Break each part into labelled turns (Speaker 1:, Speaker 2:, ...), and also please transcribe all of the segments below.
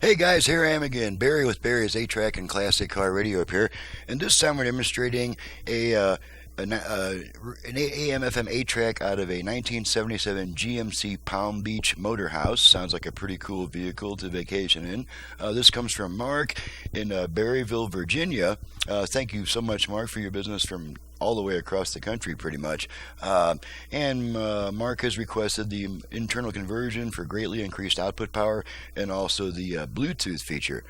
Speaker 1: Hey guys, here I am again, Barry with Barry's 8-track and classic car radio up here, and this time we're demonstrating an AM-FM 8-track out of a 1977 GMC Palm Beach motor house. Sounds like a pretty cool vehicle to vacation in. This comes from Mark in Berryville, Virginia. Thank you so much, Mark, for your business from all the way across the country pretty much. And Mark has requested the internal conversion for greatly increased output power and also the Bluetooth feature.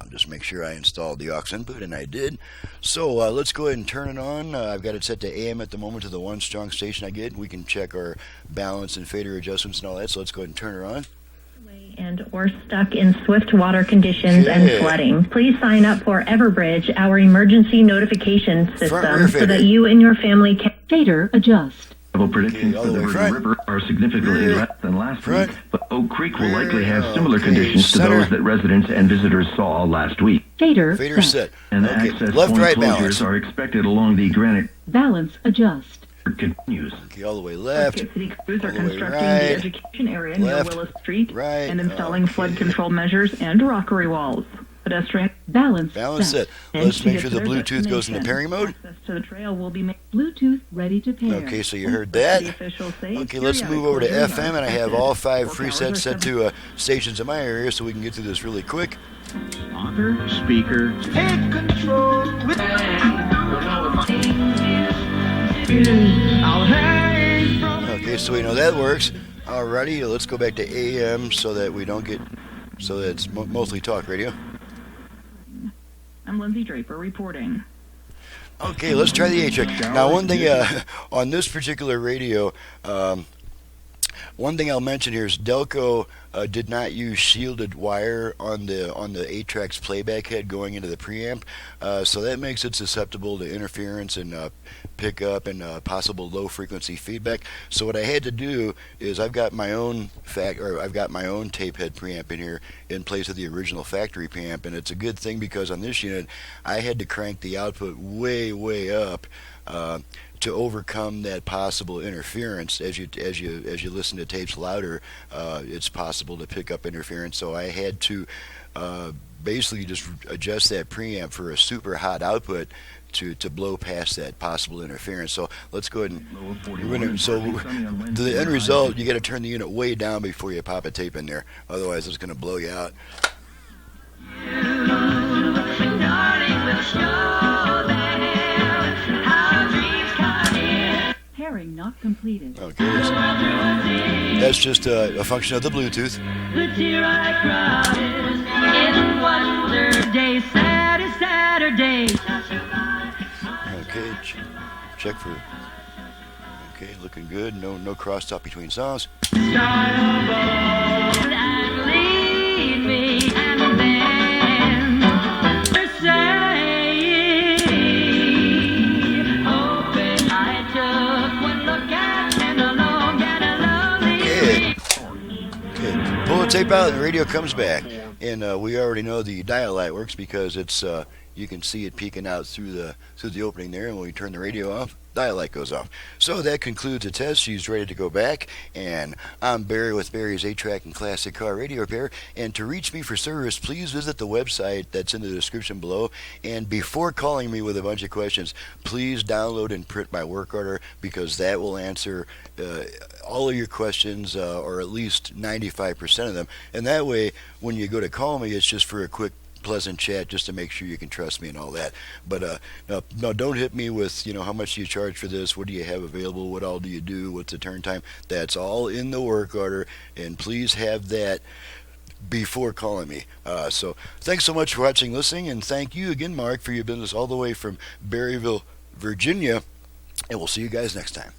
Speaker 1: Just make sure I installed the aux input, and I did. So let's go ahead and turn it on. I've got it set to AM at the moment to the one strong station I get. We can check our balance and fader adjustments and all that, so let's go ahead and turn her on.
Speaker 2: And or stuck in swift water conditions and flooding, please sign up for Everbridge, our emergency notification system, so that you and your family can fader adjust.
Speaker 3: Predictions for the Virgin River are significantly less than last week, but Oak Creek will likely have similar conditions to those that residents and visitors saw last week.
Speaker 2: Fader
Speaker 1: set.
Speaker 3: And access point closures are expected along the Granite.
Speaker 2: Balance adjust.
Speaker 3: Continues.
Speaker 1: Okay, all the way left.
Speaker 2: City crews are
Speaker 1: all the way
Speaker 2: constructing
Speaker 1: right,
Speaker 2: the education area
Speaker 1: left,
Speaker 2: near Willis Street
Speaker 1: right,
Speaker 2: and installing flood control measures and rockery walls. Pedestrian balance
Speaker 1: set. Let's make sure the Bluetooth goes into pairing mode.
Speaker 2: Access to the trail will be made Bluetooth ready to pair.
Speaker 1: Okay, so you heard that. Okay, let's move over to FM, and I have all 5 presets set to stations in my area, so we can get through this really quick.
Speaker 3: Author, speaker, take control.
Speaker 1: Okay, so we know that works. Alrighty, let's go back to AM so that we don't get, so that it's mostly talk radio.
Speaker 2: I'm Lindsay Draper reporting.
Speaker 1: Okay, let's try the 8-track. Now, one thing on this particular radio, one thing I'll mention here is Delco did not use shielded wire on the 8-track's playback head going into the preamp, so that makes it susceptible to interference and pickup and possible low frequency feedback. So what I had to do is I've got my own tape head preamp in here in place of the original factory preamp, and it's a good thing because on this unit I had to crank the output way up to overcome that possible interference. As you listen to tapes louder, it's possible to pick up interference. So I had to basically just adjust that preamp for a super hot output to blow past that possible interference. So let's go ahead and the end result, you got to turn the unit way down before you pop a tape in there. Otherwise, it's going to blow you out.
Speaker 2: Pairing not completed.
Speaker 1: Okay, that's just a function of the Bluetooth.
Speaker 2: Saturday.
Speaker 1: Okay, check for. Okay, looking good. No crosstalk between songs. Pull the tape out and the radio comes back, and we already know the dial light works because it's you can see it peeking out through the opening there, and when we turn the radio off, dial light goes off. So that concludes the test. She's ready to go back, and I'm Barry with Barry's 8-track and classic car radio repair. And to reach me for service, please visit the website that's in the description below. And before calling me with a bunch of questions, please download and print my work order, because that will answer all of your questions, or at least 95% of them. And that way, when you go to call me, it's just for a quick pleasant chat, just to make sure you can trust me and all that. But no, don't hit me with, how much do you charge for this, what do you have available, what all do you do, what's the turn time. That's all in the work order, and please have that before calling me. So thanks so much for watching, listening, and thank you again, Mark, for your business all the way from Berryville, Virginia, and we'll see you guys next time.